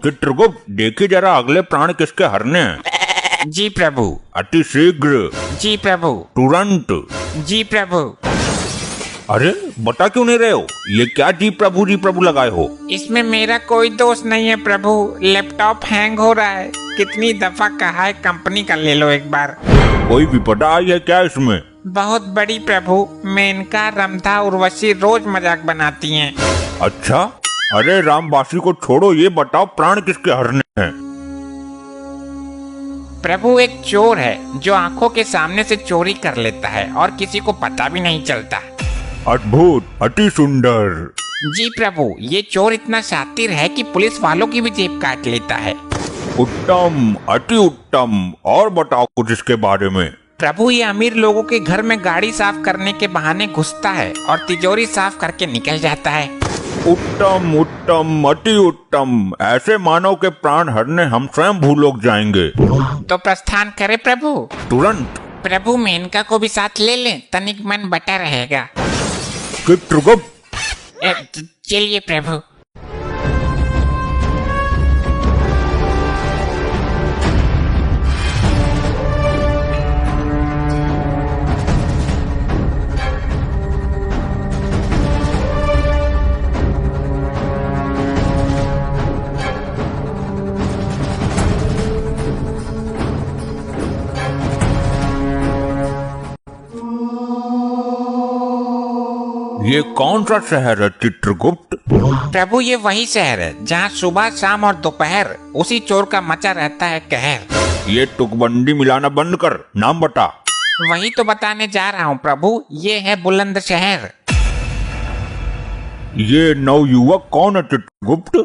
चित्रगुप्त देखिए जरा अगले प्राण किसके हरने हैं। जी प्रभु। अति शीघ्र। जी प्रभु। तुरंत। जी प्रभु। अरे बता क्यों नहीं रहे हो? ये क्या जी प्रभु लगाए हो? इसमें मेरा कोई दोष नहीं है प्रभु, लैपटॉप हैंग हो रहा है। कितनी दफा कहा है कंपनी का ले लो एक बार। कोई विपदा आई है क्या इसमें? बहुत बड़ी प्रभु, मेनका, रंभा, उर्वशी रोज मजाक बनाती हैं। अच्छा, अरे रामवासी को छोड़ो, ये बताओ प्राण किसके हरने हैं? प्रभु एक चोर है जो आंखों के सामने से चोरी कर लेता है और किसी को पता भी नहीं चलता। अद्भुत, अति सुंदर। जी प्रभु, ये चोर इतना शातिर है कि पुलिस वालों की भी जेब काट लेता है। उत्तम, अति उत्तम। और बताओ कुछ इसके बारे में। प्रभु ये अमीर लोगों के घर में गाड़ी साफ करने के बहाने घुसता है और तिजोरी साफ करके निकल जाता है। उत्तम उत्तम, अति उत्तम। ऐसे मानव के प्राण हरने हम स्वयं भूलोक जाएंगे। तो प्रस्थान करे प्रभु? तुरंत। प्रभु मेनका को भी साथ ले लें, तनिक मन बटा रहेगा। चित्रगुप्त। चलिए प्रभु। ये कौन सा शहर है चित्रगुप्त? प्रभु ये वही शहर है जहाँ सुबह शाम और दोपहर उसी चोर का मचा रहता है कहर। ये तुकबंदी मिलाना बंद कर, नाम बता। वही तो बताने जा रहा हूँ प्रभु, ये है बुलंदशहर। ये नवयुवक कौन है चित्रगुप्त?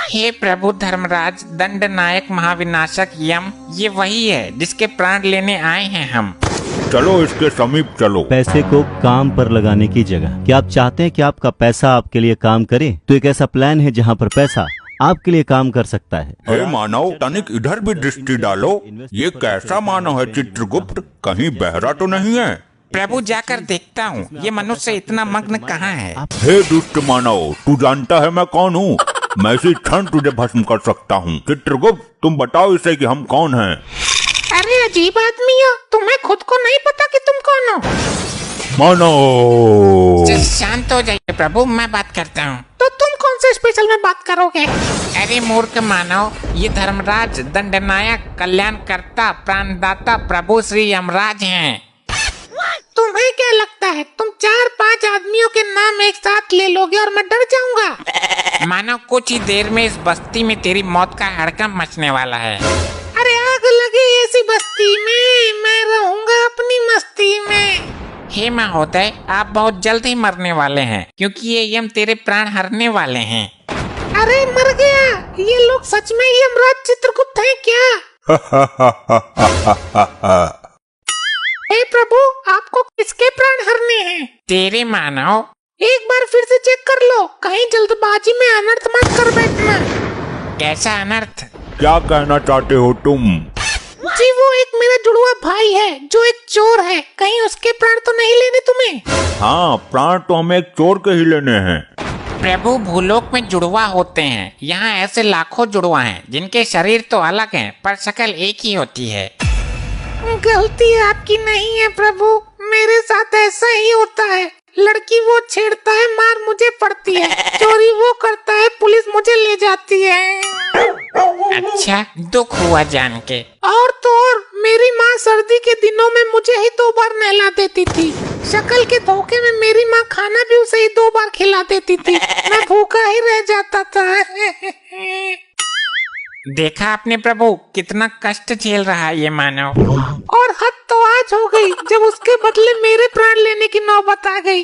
हे प्रभु धर्मराज, दंड नायक, महाविनाशक यम, ये वही है जिसके प्राण लेने आए हैं हम। चलो इसके समीप चलो। पैसे को काम पर लगाने की जगह, क्या आप चाहते हैं कि आपका पैसा आपके लिए काम करे? तो एक ऐसा प्लान है जहां पर पैसा आपके लिए काम कर सकता है। हे मानव, तनिक इधर भी दृष्टि डालो। ये कैसा मानव है चित्रगुप्त? कहीं बहरा तो नहीं है? प्रभु जाकर देखता हूँ, ये मनुष्य इतना मग्न कहाँ है। हे दुष्ट मानव, तू जानता है मैं कौन हूँ? मैं इसी क्षण तुझे भस्म कर सकता हूँ। चित्रगुप्त तुम बताओ इसे कि हम कौन हैं? अरे अजीब आदमी हो, तुम्हें खुद को नहीं पता कि तुम कौन हो? मानो शांत हो जाइए प्रभु, मैं बात करता हूँ। तो तुम कौन से स्पेशल में बात करोगे? अरे मूर्ख मानव, ये धर्मराज, दंडनायक, कल्याणकर्ता, प्राणदाता प्रभु श्री यमराज हैं। तुम्हें क्या लगता है तुम 4-5 आदमियों के नाम एक साथ ले लोगे और मैं डर जाऊंगा? मानो कुछ ही देर में इस बस्ती में तेरी मौत का हड़कंप मचने वाला है। अरे आग लगे ऐसी बस्ती में, मैं रहूंगा अपनी मस्ती में। हे महोदय, आप बहुत जल्द ही मरने वाले हैं क्योंकि ये यम तेरे प्राण हरने वाले हैं। अरे मर गया, ये लोग सच में यमराज चित्रगुप्त हैं क्या? हे प्रभु, आपको किसके प्राण हरने हैं? तेरे मानव। एक बार फिर से चेक कर लो, कहीं जल्दबाजी में अनर्थ मत कर बैठना। कैसा अनर्थ? क्या कहना चाहते हो तुम? जी वो एक मेरा जुड़वा भाई है जो एक चोर है, कहीं उसके प्राण तो नहीं लेने तुम्हें? हाँ, प्राण तो हमें एक चोर के ही लेने हैं। प्रभु भूलोक में जुड़वा होते हैं, यहाँ ऐसे लाखों जुड़वा हैं जिनके शरीर तो अलग हैं पर शक्ल एक ही होती है। गलती आपकी नहीं है प्रभु, मेरे साथ ऐसा ही होता है। लड़की वो छेड़ता है, मार मुझे पड़ती है। चोरी वो करता है, पुलिस मुझे ले जाती है। अच्छा, दुख हुआ जान के। और तो और मेरी माँ सर्दी के दिनों में मुझे ही 2 बार नहला देती थी। शक्ल के धोखे में मेरी माँ खाना भी उसे ही 2 बार खिला देती थी। मैं भूखा ही रह जाता था। देखा आपने प्रभु, कितना कष्ट झेल रहा है ये मानव। और हद तो आज हो गई जब उसके बदले मेरे प्राण लेने की नौबत आ गई।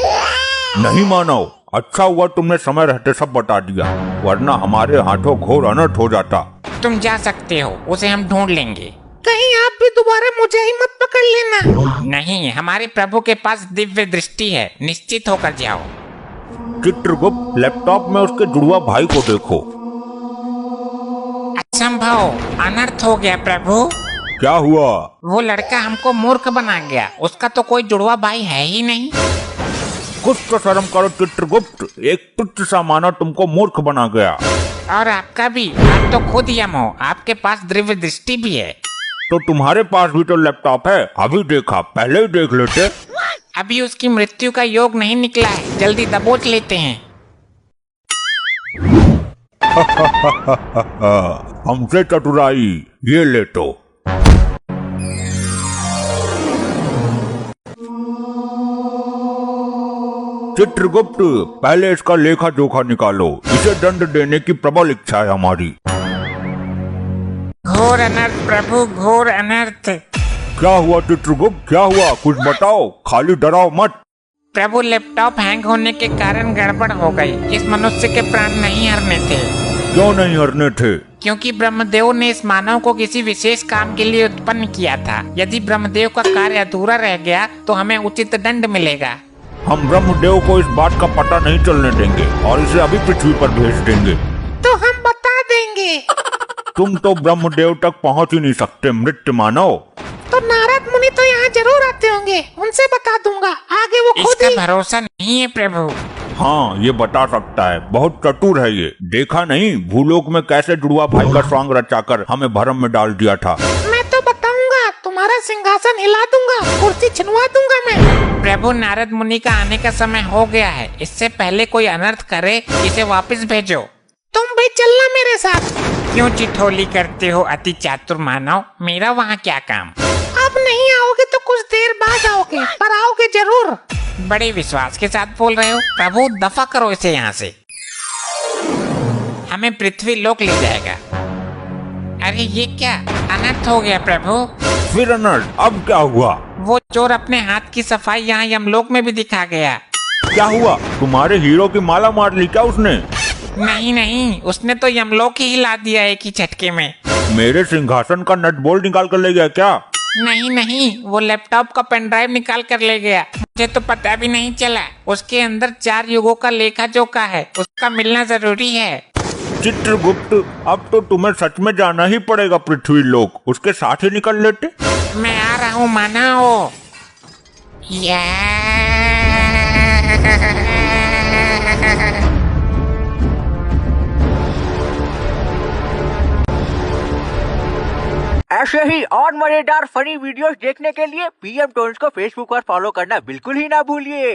नहीं मानव, अच्छा हुआ तुमने समय रहते सब बता दिया, वरना हमारे हाथों घोर अनर्थ हो जाता। तुम जा सकते हो, उसे हम ढूंढ लेंगे। कहीं आप भी दोबारा मुझे ही मत पकड़ लेना। नहीं, हमारे प्रभु के पास दिव्य दृष्टि है, निश्चित होकर जाओ। चित्रगुप्त, लैपटॉप में उसके जुड़वा भाई को देखो। असंभव, अनर्थ हो गया प्रभु। क्या हुआ? वो लड़का हमको मूर्ख बना गया, उसका तो कोई जुड़वा भाई है ही नहीं। कुछ तो शर्म करो चित्रगुप्त, एक तुच्छ सा मानव तुमको मूर्ख बना गया। और आपका भी। आप तो खुद यम हो, आपके पास दिव्य दृष्टि भी है। तो तुम्हारे पास भी तो लैपटॉप है, अभी देखा, पहले ही देख लेते। अभी उसकी मृत्यु का योग नहीं निकला है, जल्दी दबोच लेते हैं। हमसे चतुराई, ये ले तो। चित्रगुप्त, पहले इसका लेखा जोखा निकालो, इसे दंड देने की प्रबल इच्छा है हमारी। घोर अनर्थ प्रभु, घोर अनर्थ। क्या हुआ चित्रगुप्त, क्या हुआ, कुछ बताओ, खाली डराओ मत। प्रभु, लैपटॉप हैंग होने के कारण गड़बड़ हो गई। इस मनुष्य के प्राण नहीं हरने थे। क्यों नहीं हरने थे? क्योंकि ब्रह्मदेव ने इस मानव को किसी विशेष काम के लिए उत्पन्न किया था। यदि ब्रह्मदेव का कार्य अधूरा रह गया तो हमें उचित दंड मिलेगा। हम ब्रह्मदेव को इस बात का पता नहीं चलने देंगे और इसे अभी पृथ्वी पर भेज देंगे। तो हम बता देंगे। तुम तो ब्रह्मदेव तक पहुंच ही नहीं सकते मृत्यु मानव। तो नारद मुनि तो यहाँ जरूर आते होंगे, उनसे बता दूंगा। आगे वो खुद ही। भरोसा नहीं है प्रभु। हाँ, ये बता सकता है, बहुत चतुर है ये। देखा नहीं भूलोक में कैसे जुड़वा भाई का स्वांग रचाकर हमें भरम में डाल दिया था। मैं तो बताऊंगा, तुम्हारा सिंहासन हिला दूंगा, कुर्सी छिनवा दूंगा मैं। प्रभु, नारद मुनि का आने का समय हो गया है, इससे पहले कोई अनर्थ करे इसे वापस भेजो। तुम भी चलना मेरे साथ। क्यों चिठोली करते हो अति चातुर मानव, मेरा वहाँ क्या काम। अब नहीं आओगे तो कुछ देर बाद आओगे, पर आओगे जरूर। बड़े विश्वास के साथ बोल रहे हो। प्रभु, दफा करो इसे यहाँ से, हमें पृथ्वी लोक ले जाएगा। अरे ये क्या अनर्थ हो गया प्रभु। फिर अनर्थ, अब क्या हुआ? वो चोर अपने हाथ की सफाई यहाँ यमलोक में भी दिखा गया। क्या हुआ, तुम्हारे हीरो की माला मार ली क्या उसने? नहीं नहीं, उसने तो यमलोक ही हिला दिया एक ही झटके में। मेरे सिंहासन का नट बोल्ट निकाल कर ले गया क्या? नहीं नहीं, वो लैपटॉप का पेन ड्राइव निकाल कर ले गया। मुझे तो पता भी नहीं चला। उसके अंदर 4 युगों का लेखा जोखा है, उसका मिलना जरूरी है। चित्रगुप्त, अब तो तुम्हें सच में जाना ही पड़ेगा पृथ्वी लोक, उसके साथ ही निकल लेते। मैं आ रहा हूँ मानव। ऐसे ही और मजेदार फनी वीडियोस देखने के लिए पीएम टोन्स को फेसबुक पर फॉलो करना बिल्कुल ही ना भूलिए।